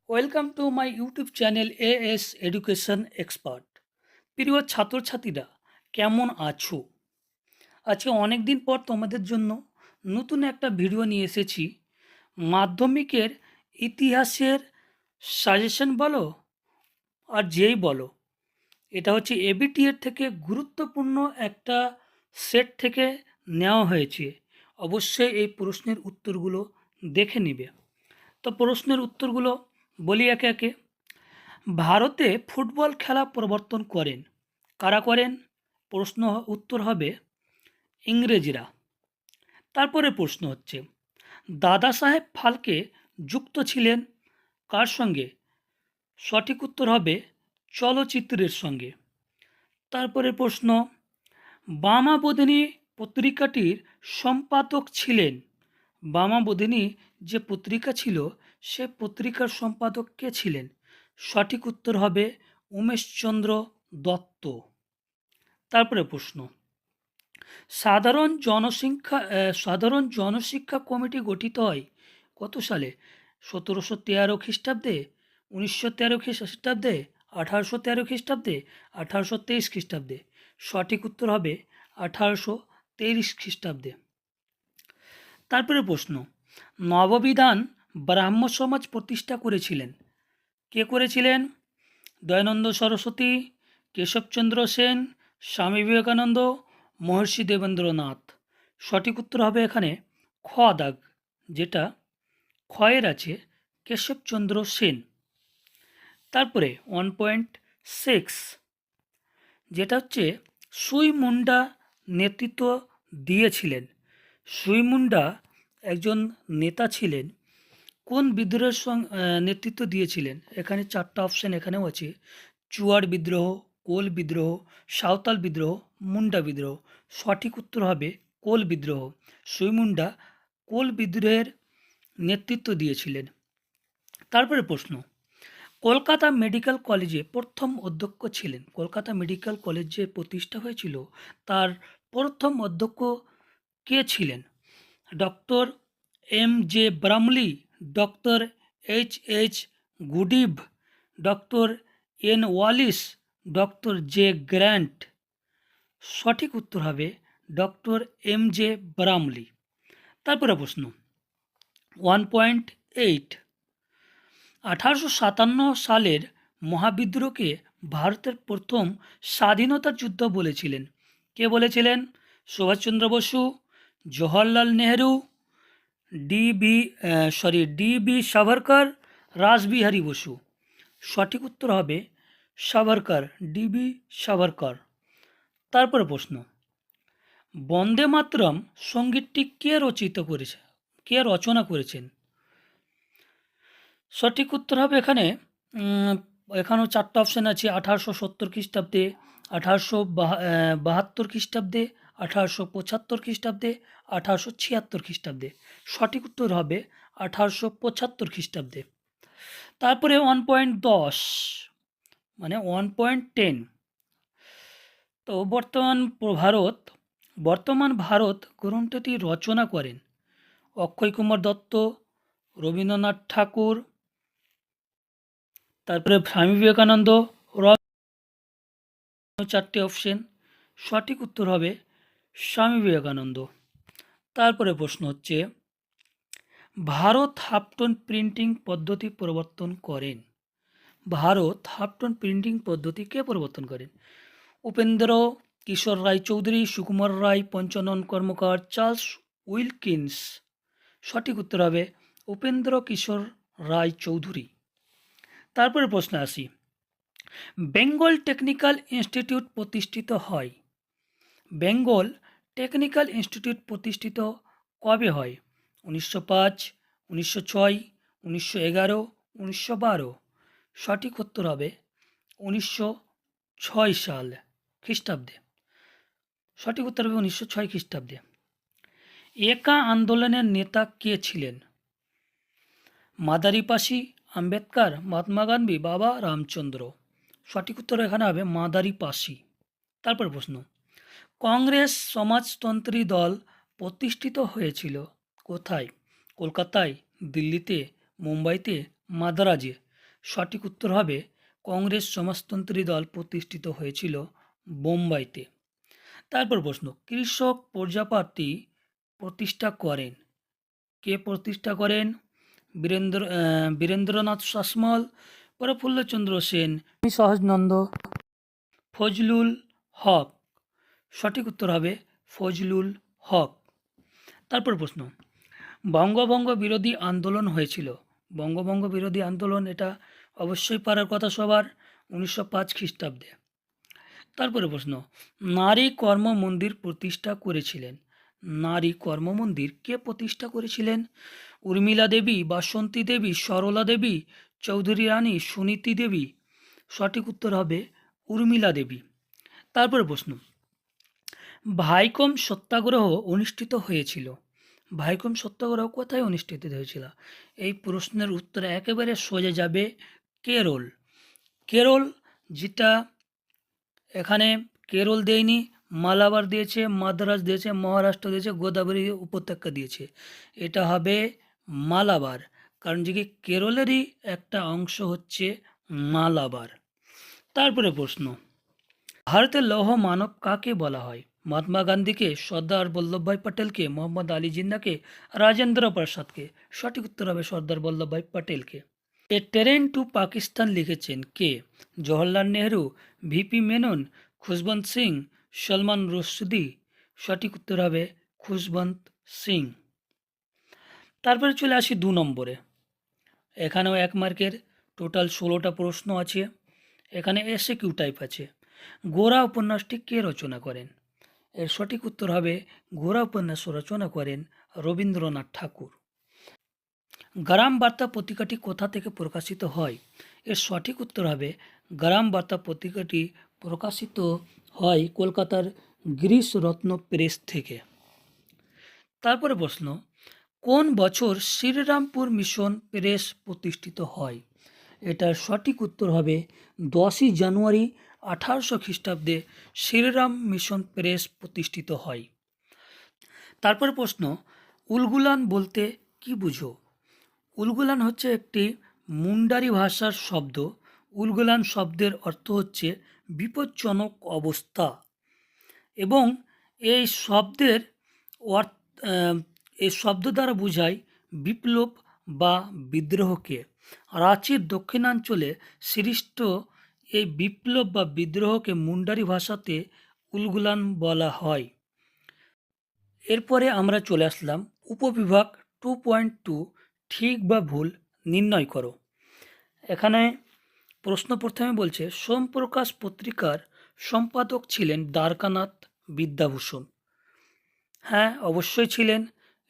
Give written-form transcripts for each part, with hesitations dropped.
Welcome to my YouTube channel as education expert. প্রিয় ছাত্রছাত্রীরা, কেমন আছো? আজকে অনেক দিন পর তোমাদের জন্য নতুন একটা ভিডিও নিয়ে এসেছি। মাধ্যমিকের ইতিহাসের সাজেশন বলো আর যেই বলো, এটা হচ্ছে এবিটি এর থেকে গুরুত্বপূর্ণ একটা সেট থেকে নেওয়া হয়েছে। অবশ্যই এই প্রশ্নের উত্তরগুলো দেখে নিবে। তো প্রশ্নের উত্তরগুলো বলি একে একে। ভারতে ফুটবল খেলা প্রবর্তন করেন কারা? করেন, প্রশ্ন উত্তর হবে ইংরেজরা। তারপরে প্রশ্ন হচ্ছে, দাদা সাহেব ফালকে যুক্ত ছিলেন কার সঙ্গে? সঠিক উত্তর হবে চলচ্চিত্রের সঙ্গে। তারপরে প্রশ্ন, বামাবোধিনী পত্রিকাটির সম্পাদক ছিলেন? বামাবোধিনী যে পত্রিকা ছিল সে পত্রিকার সম্পাদক কে ছিলেন? সঠিক উত্তর হবে উমেশচন্দ্র দত্ত। তারপরে প্রশ্ন, সাধারণ জনশিক্ষা কমিটি গঠিত হয় কত সালে? 1713 খ্রিস্টাব্দে, 1913 খ্রিস্টাব্দে, 1813 খ্রিস্টাব্দে, 1823 খ্রিস্টাব্দে? সঠিক উত্তর হবে 1823 খ্রিস্টাব্দে। তারপরে প্রশ্ন, নববিধান ব্রাহ্ম সমাজ প্রতিষ্ঠা করেছিলেন কে? করেছিলেন দয়ানন্দ সরস্বতী, কেশবচন্দ্র সেন, স্বামী বিবেকানন্দ, মহর্ষি দেবেন্দ্রনাথ? সঠিক উত্তর হবে এখানে খ দাগ, যেটা ক্ষয়ের আছে, কেশবচন্দ্র সেন। তারপরে 1.6, যেটা হচ্ছে সুই মুন্ডা নেতৃত্ব দিয়েছিলেন। সুই মুন্ডা একজন নেতা ছিলেন, কোন বিদ্রোহের নেতৃত্ব দিয়েছিলেন? এখানে চারটা অপশান এখানেও আছে, চুয়ার বিদ্রোহ, কোল বিদ্রোহ, সাঁওতাল বিদ্রোহ, মুন্ডা বিদ্রোহ? সঠিক উত্তর হবে কোল বিদ্রোহ। সুই মুন্ডা কোল বিদ্রোহের নেতৃত্ব দিয়েছিলেন। তারপরে প্রশ্ন, কলকাতা মেডিকেল কলেজে প্রথম অধ্যক্ষ ছিলেন? কলকাতা মেডিকেল কলেজ যে প্রতিষ্ঠা হয়েছিল তার প্রথম অধ্যক্ষ কে ছিলেন? Doctor M J Bramley, doctor H Goodeve, doctor N Wallis, doctor J Grant? সঠিক উত্তর হবে ডক্টর এম জে ব্রামলি। তারপরে প্রশ্ন 1.8, 1857 সালের মহাবিদ্রোহকে ভারতের প্রথম স্বাধীনতার যুদ্ধ বলেছিলেন কে? বলেছিলেন সুভাষচন্দ্র বসু, জওহরলাল নেহেরু, ডি বি সাভারকর, রাসবিহারী বসু? সঠিক উত্তর হবে সাভারকর, ডিবি সাভারকর। তারপরে প্রশ্ন, বন্দে মাতরম সঙ্গীতটি কে রচনা করেছেন? সঠিক উত্তর হবে এখানে এখানেও চারটা অপশান আছে, 1870 খ্রিস্টাব্দে, 1872 খ্রিস্টাব্দে, 1875 খ্রিস্টাব্দে, 1876 খ্রিস্টাব্দে? সঠিক উত্তর হবে 1875 খ্রিস্টাব্দে। তারপরে 1.10, মানে 1.10, তো বর্তমান ভারত গ্রন্থটি রচনা করেন অক্ষয় কুমার দত্ত, রবীন্দ্রনাথ ঠাকুর, তারপরে স্বামী বিবেকানন্দ, চারটে অপশন। সঠিক উত্তর হবে স্বামী বিবেকানন্দ। তারপরে প্রশ্ন হচ্ছে, ভারত হাফটন প্রিন্টিং পদ্ধতি প্রবর্তন করেন? ভারত হাফটন প্রিন্টিং পদ্ধতি কে প্রবর্তন করেন? উপেন্দ্র কিশোর রায় চৌধুরী, সুকুমার রায়, পঞ্চানন কর্মকার, চার্লস উইলকিন্স? সঠিক উত্তর হবে উপেন্দ্র কিশোর রায় চৌধুরী। তারপরে প্রশ্ন আসি, বেঙ্গল টেকনিক্যাল ইনস্টিটিউট প্রতিষ্ঠিত হয়? বেঙ্গল টেকনিক্যাল ইনস্টিটিউট প্রতিষ্ঠিত কবে হয়? 1905, 1906, 1911, 1912? সঠিক উত্তর হবে 1906 সাল খ্রিস্টাব্দে। সঠিক উত্তর হবে 1906 খ্রিস্টাব্দে। একা আন্দোলনের নেতা কে ছিলেন? মাদারিপাসি, আম্বেদকর, মহাত্মা গান্ধী, বাবা রামচন্দ্র? সঠিক উত্তর এখানে হবে মাদারিপাসি। তারপর প্রশ্ন, কংগ্রেস সমাজতন্ত্রী দল প্রতিষ্ঠিত হয়েছিল কোথায়? কলকাতায়, দিল্লিতে, মুম্বাইতে, মাদ্রাজে? সঠিক উত্তর হবে কংগ্রেস সমাজতন্ত্রী দল প্রতিষ্ঠিত হয়েছিল বোম্বাইতে। তারপর প্রশ্ন, কৃষক প্রজাপার্টি প্রতিষ্ঠা করেন? কে প্রতিষ্ঠা করেন? বীরেন্দ্রনাথ শাসমল, প্রফুল্লচন্দ্র সেন, সহজনন্দ, ফজলুল হক। সঠিক উত্তর হবে ফজলুল হক। তারপর প্রশ্ন, বঙ্গভঙ্গ বিরোধী আন্দোলন হয়েছিল? বঙ্গভঙ্গ বিরোধী আন্দোলন, এটা অবশ্যই পারার কথা সবার, 1905 খ্রিস্টাব্দে। তারপরে প্রশ্ন, নারী কর্ম মন্দির প্রতিষ্ঠা করেছিলেন? নারী কর্ম মন্দির কে প্রতিষ্ঠা করেছিলেন? উর্মিলা দেবী, বাসন্তী দেবী, সরলা দেবী, চৌধুরী রানী, সুনীতি দেবী। সঠিক উত্তর হবে উর্মিলা দেবী। তারপরে প্রশ্ন, ভাইকম সত্যাগ্রহ অনুষ্ঠিত হয়েছিল? ভাইকম সত্যাগ্রহ কোথায় অনুষ্ঠিত হয়েছিল? এই প্রশ্নের উত্তর একেবারে সোজা যাবে কেরল। কেরল, যেটা এখানে কেরল দেয়নি, মালাবার দিয়েছে, মাদ্রাজ দিয়েছে, মহারাষ্ট্র দিয়েছে, গোদাবরী উপত্যকা দিয়েছে। এটা হবে মালাবার, কারণ যে কি কেরলেরই একটা অংশ হচ্ছে মালাবার। তারপরে প্রশ্ন, ভারতের লৌহ মানব কাকে বলা হয়? মহাত্মা গান্ধীকে, সর্দার বল্লভভাই প্যাটেলকে, মোহাম্মদ আলী জিন্নাহকে, রাজেন্দ্র প্রসাদকে। সঠিক উত্তর হবে সর্দার বল্লভভাই প্যাটেলকে। এ ট্রেন টু পাকিস্তান লিখেছেন কে? জওহরলাল নেহরু, ভিপি মেনন, খুশবন্ত সিং, সলমান রুশদি। সঠিক উত্তর হবে খুশবন্ত সিং। তারপরে চলে আসি 2 নম্বরে। এখানেও 1 মার্কের টোটাল 16টা প্রশ্ন আছে। এখানে এসএকিউ টাইপ আছে। গোরা উপন্যাসটি কে রচনা করেন? এর সঠিক উত্তর হবে গোরা উপন্যাস রচনা করেন রবীন্দ্রনাথ ঠাকুর। গ্রাম বার্তা পত্রিকাটি কোথা থেকে প্রকাশিত হয়? এর সঠিক উত্তর হবে গ্রাম বার্তা পত্রিকাটি প্রকাশিত হয় কলকাতার গিরিশ রত্ন প্রেস থেকে। তারপরে প্রশ্ন, কোন বছর শ্রীরামপুর মিশন প্রেস প্রতিষ্ঠিত হয়? এটার সঠিক উত্তর হবে 10ই জানুয়ারি 1800 খ্রিস্টাব্দে শ্রীরাম মিশন প্রেস প্রতিষ্ঠিত হয়। তারপরে প্রশ্ন, উলগুলান বলতে কি বুঝো? উলগুলান হচ্ছে একটি মুন্ডারি ভাষার শব্দ। উলগুলান শব্দের অর্থ হচ্ছে বিপজ্জনক অবস্থা, এবং এই শব্দের অর্থ এই শব্দ দ্বারা বোঝায় বিপ্লব বা বিদ্রোহকে। রাঁচির দক্ষিণাঞ্চলে সৃষ্ট এই বিপ্লব বা বিদ্রোহকে মুন্ডারি ভাষাতে উলগুলান বলা হয়। এরপরে আমরা চলে আসলাম উপবিভাগ 2.2, ঠিক বা ভুল নির্ণয় করো। এখানে প্রশ্ন প্রথমে বলছে, সোমপ্রকাশ পত্রিকার সম্পাদক ছিলেন দ্বারকানাথ বিদ্যাভূষণ। হ্যাঁ, অবশ্যই ছিলেন,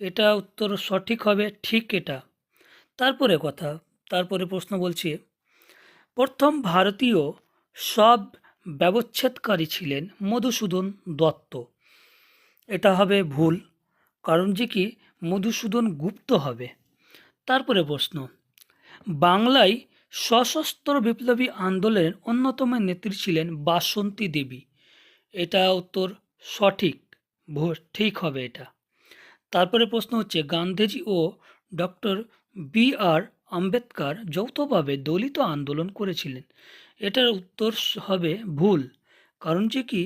এটা উত্তর সঠিক হবে, ঠিক এটা। তারপরে প্রশ্ন বলছে, প্রথম ভারতীয় সব ব্যবচ্ছেদকারী ছিলেন মধুসূদন দত্ত। এটা হবে ভুল, কারণ যে কি মধুসূদন গুপ্ত হবে। তারপরে প্রশ্ন, বাংলায় সশস্ত্র বিপ্লবী আন্দোলনের অন্যতম নেত্রী ছিলেন বাসন্তী দেবী। এটা উত্তর সঠিক, ঠিক হবে এটা। তারপরে প্রশ্ন হচ্ছে, গান্ধীজি ও ডক্টর বি.আর. আম্বেদকর যৌথভাবে দলিত আন্দোলন করেছিলেন। এটার উত্তর হবে ভুল, কারণ যে কি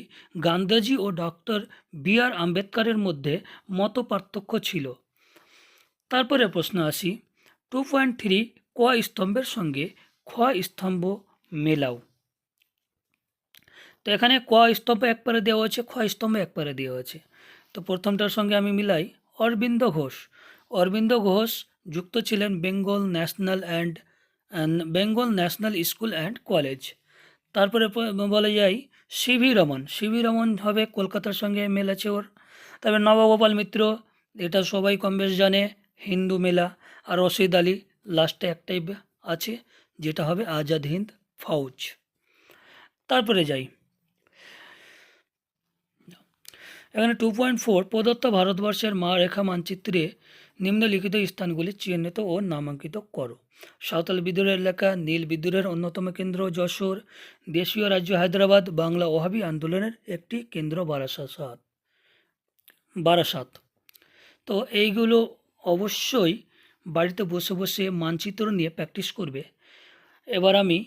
গান্ধীজি ও ডক্টর বি.আর. আম্বেদকরের মধ্যে মত পার্থক্য ছিল। তারপরে প্রশ্ন আসি 2.3, ক স্তম্ভের সঙ্গে খ স্তম্ভ মেলাও। তো এখানে ক স্তম্ভ এক পারে দেওয়া হয়েছে, খ স্তম্ভ এক পারে দেওয়া হয়েছে। তো প্রথমটার সঙ্গে আমি মিলাই, অরবিন্দ ঘোষ। অরবিন্দ ঘোষ যুক্ত ছিলেন Bengal national school and college. তারপরে বলা যায় সিভি রমন। সিভি রমন হবে কলকাতার সঙ্গে মেল আছে ওর। তারপরে নবগোপাল মিত্র, এটা সবাই কম বেশ জানে, হিন্দু মেলা। আর রশিদ আলী লাস্টে একটাই আছে, যেটা হবে আজাদ হিন্দ ফৌজ। তারপরে যাই, এখানে 2.4, প্রদত্ত ভারতবর্ষের রেখা মানচিত্রে নিম্নলিখিত স্থানগুলি চিহ্নিত ও নামাঙ্কিত করো। সাঁওতাল বিদ্রোহের এলাকা, নীল বিদ্রোহের অন্যতম কেন্দ্র যশোর, দেশীয় রাজ্য হায়দ্রাবাদ, বাংলা ওহাবি আন্দোলনের একটি কেন্দ্র বারাসাত। তো এইগুলো অবশ্যই বাড়িতে বসে বসে মানচিত্র নিয়ে প্র্যাকটিস করবে। এবার আমি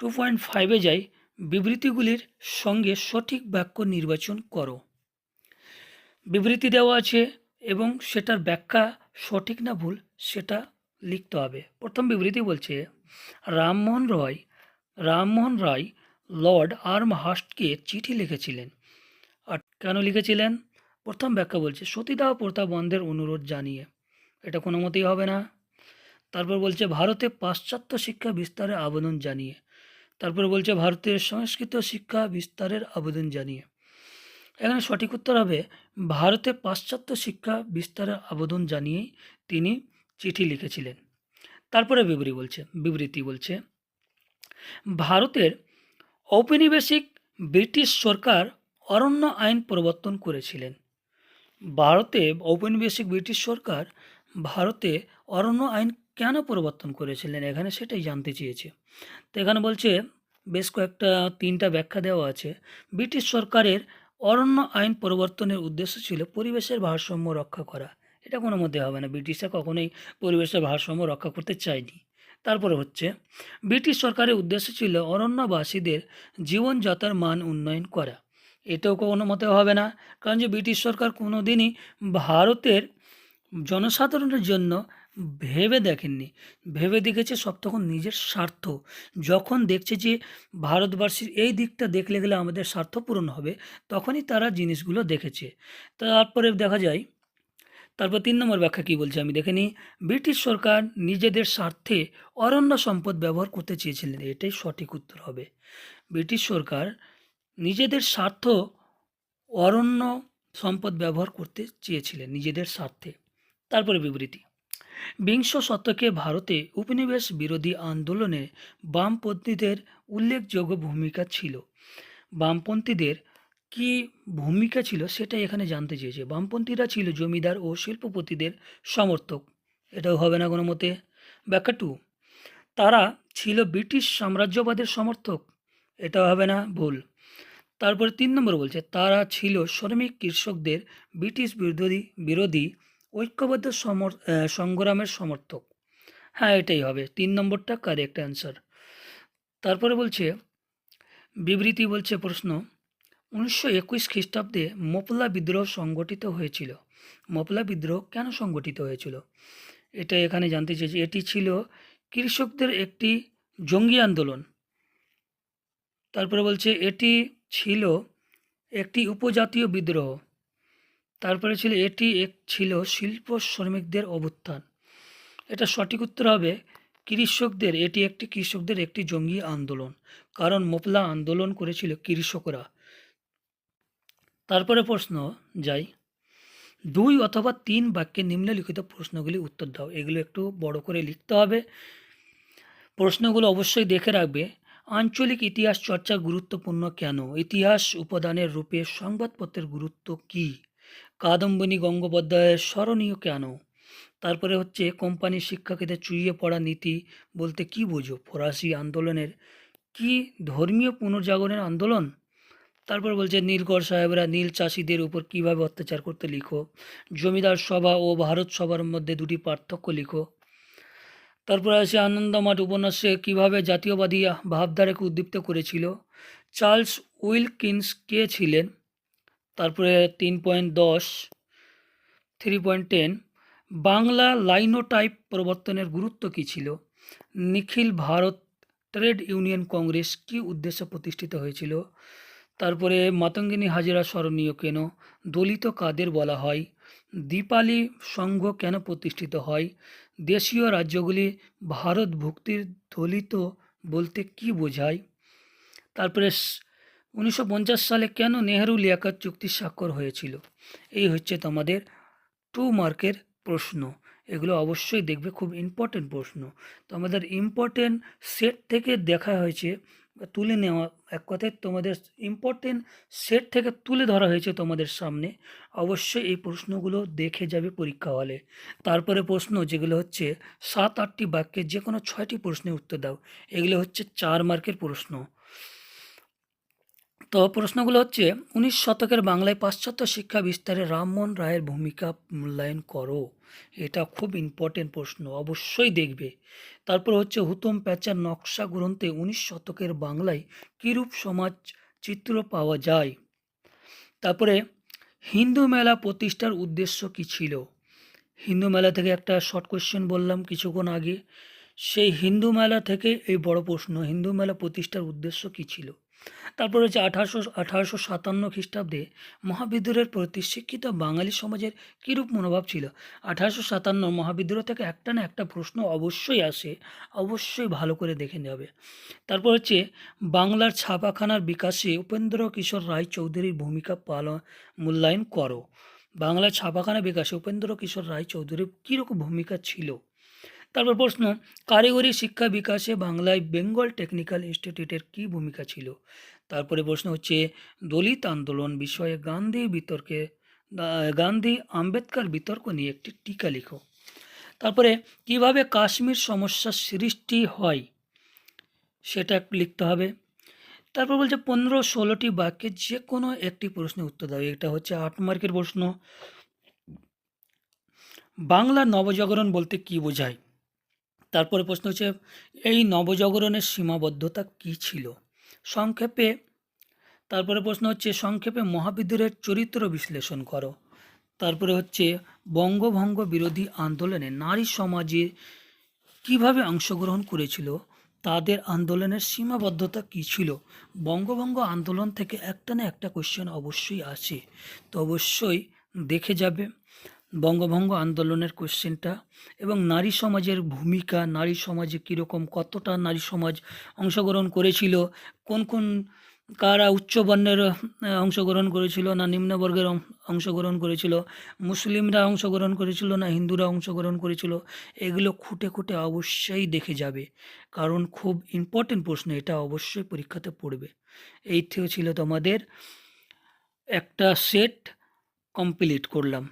2.5-এ যাই। বিবৃতিগুলির সঙ্গে সঠিক বাক্য নির্বাচন করো। বিবৃতি দেওয়া আছে এবং সেটার ব্যাখ্যা সঠিক না ভুল সেটা লিখতে হবে। প্রথম বিবৃতি বলছে, রামমোহন রায় লর্ড আর্মহার্স্টকে চিঠি লিখেছিলেন। আর কেন লিখেছিলেন? প্রথম ব্যাখ্যা বলছে সতীদাহ প্রথা বন্ধের অনুরোধ জানিয়ে। এটা কোনো মতেই হবে না। তারপর বলছে ভারতে পাশ্চাত্য শিক্ষা বিস্তারের আবেদন জানিয়ে। তারপর বলছে ভারতের সংস্কৃত শিক্ষা বিস্তারের আবেদন জানিয়ে। এখানে সঠিক উত্তর হবে ভারতে পাশ্চাত্য শিক্ষা বিস্তারের আবেদন জানিয়েই তিনি চিঠি লিখেছিলেন। তারপরে বিবৃতি বলছে ভারতের ঔপনিবেশিক ব্রিটিশ সরকার অরণ্য আইন প্রবর্তন করেছিলেন। ভারতে ঔপনিবেশিক ব্রিটিশ সরকার ভারতে অরণ্য আইন কেন প্রবর্তন করেছিলেন এখানে সেটাই জানতে চেয়েছে। তো এখানে বলছে বেশ কয়েকটা 3টা ব্যাখ্যা দেওয়া আছে। ব্রিটিশ সরকারের অরণ্য আইন প্রবর্তনের উদ্দেশ্য ছিল পরিবেশের ভারসাম্য রক্ষা করা। এটা কোনো মধ্যে হবে না, ব্রিটিশরা কখনোই পরিবেশের ভারসাম্য রক্ষা করতে চায়নি। তারপরে হচ্ছে ব্রিটিশ সরকারের উদ্দেশ্য ছিল অরণ্যবাসীদের জীবনযাত্রার মান উন্নয়ন করা। এটাও কোনো মতে হবে না, কারণ যে ব্রিটিশ সরকার কোনো দিনই ভারতের জনসাধারণের জন্য ভেবে দেখেননি। ভেবে দেখেছে সব তখন নিজের স্বার্থ। যখন দেখছে যে ভারতবাসীর এই দিকটা দেখলে গেলে আমাদের স্বার্থ পূরণ হবে, তখনই তারা জিনিসগুলো দেখেছে। তারপরে দেখা যায়, তারপর 3 নম্বর ব্যাখ্যা কী বলছে আমি দেখে নিই। ব্রিটিশ সরকার নিজেদের স্বার্থে অরণ্য সম্পদ ব্যবহার করতে চেয়েছিলেন। এটাই সঠিক উত্তর হবে। ব্রিটিশ সরকার নিজেদের স্বার্থ অরণ্য সম্পদ ব্যবহার করতে চেয়েছিলেন নিজেদের স্বার্থে। তারপরে বিবৃতি, বিংশ শতকে ভারতে উপনিবেশ বিরোধী আন্দোলনে বামপন্থীদের উল্লেখযোগ্য ভূমিকা ছিল। বামপন্থীদের কি ভূমিকা ছিল সেটাই এখানে জানতে চেয়েছে। বামপন্থীরা ছিল জমিদার ও শিল্পপতিদের সমর্থক। এটাও হবে না কোনো মতে। ব্যাখ্যা 2, তারা ছিল ব্রিটিশ সাম্রাজ্যবাদের সমর্থক। এটাও হবে না, ভুল। তারপরে 3 নম্বর বলছে তারা ছিল শ্রমিক কৃষকদের ব্রিটিশ বিরোধী ঐক্যবদ্ধ সংগ্রামের সমর্থক। হ্যাঁ, এটাই হবে, 3 নম্বরটা কারেক্ট অ্যান্সার। তারপরে বলছে বিবৃতি বলছে প্রশ্ন, 1921 খ্রিস্টাব্দে মোপলা বিদ্রোহ সংগঠিত হয়েছিল। মোপলা বিদ্রোহ কেন সংগঠিত হয়েছিল এটা এখানে জানতে চেয়েছি। এটি ছিল কৃষকদের একটি জঙ্গি আন্দোলন। তারপরে বলছে এটি ছিল একটি উপজাতীয় বিদ্রোহ। তারপরে এটি ছিল শিল্প শ্রমিকদের অভ্যুত্থান। এটা সঠিক উত্তর হবে কৃষকদের একটি জঙ্গি আন্দোলন, কারণ মোপলা আন্দোলন করেছিল কৃষকরা। তারপরে প্রশ্ন যাই, 2 অথবা 3 বাক্যে নিম্নলিখিত প্রশ্নগুলি উত্তর দাও। এগুলো একটু বড় করে লিখতে হবে। প্রশ্নগুলো অবশ্যই দেখে রাখবে। আঞ্চলিক ইতিহাস চর্চা গুরুত্বপূর্ণ কেন? ইতিহাস উপাদানের রূপে সংবাদপত্রের গুরুত্ব কী? কাদম্বিনী গঙ্গোপাধ্যায়ের স্মরণীয় কেন? তারপরে কোম্পানির শিক্ষাক্ষেত্রে চুইয়ে পড়া নীতি বলতে কী বোঝো? ফরাসি আন্দোলনের কি ধর্মীয় পুনর্জাগরণের আন্দোলন? তারপর বলছে নীলকর সাহেবরা নীল চাষিদের উপর কীভাবে অত্যাচার করতে লিখো। জমিদার সভা ও ভারত সভার মধ্যে দুটি পার্থক্য লিখো। তারপরে আছে আনন্দমাঠ উপন্যাসে কীভাবে জাতীয়বাদী ভাবধারাকে উদ্দীপ্ত করেছিল। চার্লস উইলকিন্স কে ছিলেন? তারপরে 3.10 বাংলা লাইনোটাইপ প্রবর্তনের গুরুত্ব কী ছিল? নিখিল ভারত ট্রেড ইউনিয়ন কংগ্রেস কী উদ্দেশ্যে প্রতিষ্ঠিত হয়েছিল? তারপরে মাতঙ্গিনী হাজরা স্মরণীয় কেন? দলিত কাদের বলা হয়? দীপালি সংঘ কেন প্রতিষ্ঠিত হয়? দেশীয় রাজ্যগুলি ভারতভুক্তির দলিত বলতে কী বোঝায়? তারপরে 1950 সালে কেন নেহেরু লিয়াকত চুক্তি স্বাক্ষর হয়েছিল? এই হচ্ছে তোমাদের 2 মার্কের প্রশ্ন। এগুলো অবশ্যই দেখবে, খুব ইম্পর্টেন্ট প্রশ্ন। তোমাদের ইম্পর্টেন্ট সেট থেকে দেখা হয়েছে, তুলে নেওয়া, এক কথায় তোমাদের ইম্পর্টেন্ট সেট থেকে তুলে ধরা হয়েছে তোমাদের সামনে। অবশ্যই এই প্রশ্নগুলো দেখে যাবে পরীক্ষা হলে। তারপরে প্রশ্ন যেগুলো 7-8টি বাক্যের যে কোনো 6টি প্রশ্নের উত্তর দাও। এগুলো 4 মার্কের প্রশ্ন। তো প্রশ্নগুলো হচ্ছে 19 শতকের বাংলায় পাশ্চাত্য শিক্ষা বিস্তারে রামমোহন রায়ের ভূমিকা মূল্যায়ন করো। এটা খুব ইম্পর্টেন্ট প্রশ্ন, অবশ্যই দেখবে। তারপর হচ্ছে হুতম প্যাঁচার নকশা গ্রন্থে 19 শতকের বাংলায় কিরূপ সমাজ চিত্র পাওয়া যায়। তারপরে হিন্দু মেলা প্রতিষ্ঠার উদ্দেশ্য কী ছিল। হিন্দু মেলা থেকে একটা শর্ট কোয়েশ্চেন বললাম কিছুক্ষণ আগে, সেই হিন্দু মেলা থেকে এই বড় প্রশ্ন, হিন্দু মেলা প্রতিষ্ঠার উদ্দেশ্য কী ছিল। তারপর হচ্ছে 1857 খ্রিস্টাব্দে মহাবিদ্রোহের প্রতি শিক্ষিত বাঙালি সমাজের কীরূপ মনোভাব ছিল। 1857 মহাবিদ্রোহ থেকে একটা না একটা প্রশ্ন অবশ্যই আসে, অবশ্যই ভালো করে দেখে নেবে। তারপর হচ্ছে বাংলার ছাপাখানার বিকাশে উপেন্দ্র কিশোর রায় চৌধুরীর ভূমিকা মূল্যায়ন করো। বাংলার ছাপাখানা বিকাশে উপেন্দ্র কিশোর রায় চৌধুরীর কীরকম ভূমিকা ছিল। তারপর প্রশ্ন, কারিগরি শিক্ষা বিকাশে বাংলায় বেঙ্গল টেকনিক্যাল ইনস্টিটিউটের কী ভূমিকা ছিল। তারপরে প্রশ্ন হচ্ছে দলিত আন্দোলন বিষয়ে গান্ধী আম্বেদকর বিতর্ক নিয়ে একটি টিকা লিখো। তারপরে কিভাবে কাশ্মীর সমস্যার সৃষ্টি হয় সেটা লিখতে হবে। তারপর বলছে 15-16টি বাক্যে যে কোনো একটি প্রশ্নের উত্তর দাও। এটা হচ্ছে 8 মার্কের প্রশ্ন। বাংলা নবজাগরণ বলতে কী বোঝায়। তারপরে প্রশ্ন হচ্ছে এই নবজাগরণের সীমাবদ্ধতা কী ছিল সংক্ষেপে। তারপরে প্রশ্ন হচ্ছে সংক্ষেপে মহাবিদ্রোহের চরিত্র বিশ্লেষণ করো। তারপরে হচ্ছে বঙ্গভঙ্গ বিরোধী আন্দোলনে নারী সমাজে কিভাবে অংশগ্রহণ করেছিল, তাদের আন্দোলনের সীমাবদ্ধতা কী ছিল। বঙ্গভঙ্গ আন্দোলন থেকে একটা না একটা কোশ্চেন অবশ্যই আসে, তো অবশ্যই দেখে যাবে বঙ্গভঙ্গ আন্দোলনের কোশ্চেনটা। এবং নারী সমাজের ভূমিকা, নারী সমাজে কীরকম, কতটা নারী সমাজ অংশগ্রহণ করেছিল, কোন কোন কারা উচ্চবর্ণের অংশগ্রহণ করেছিল না নিম্নবর্গের অংশগ্রহণ করেছিল, মুসলিমরা অংশগ্রহণ করেছিল না হিন্দুরা অংশগ্রহণ করেছিল, এগুলো খুঁটে খুঁটে অবশ্যই দেখে যাবে, কারণ খুব ইম্পর্টেন্ট প্রশ্ন, এটা অবশ্যই পরীক্ষাতে পড়বে। এই ছিল তোমাদের একটা সেট কমপ্লিট করলাম।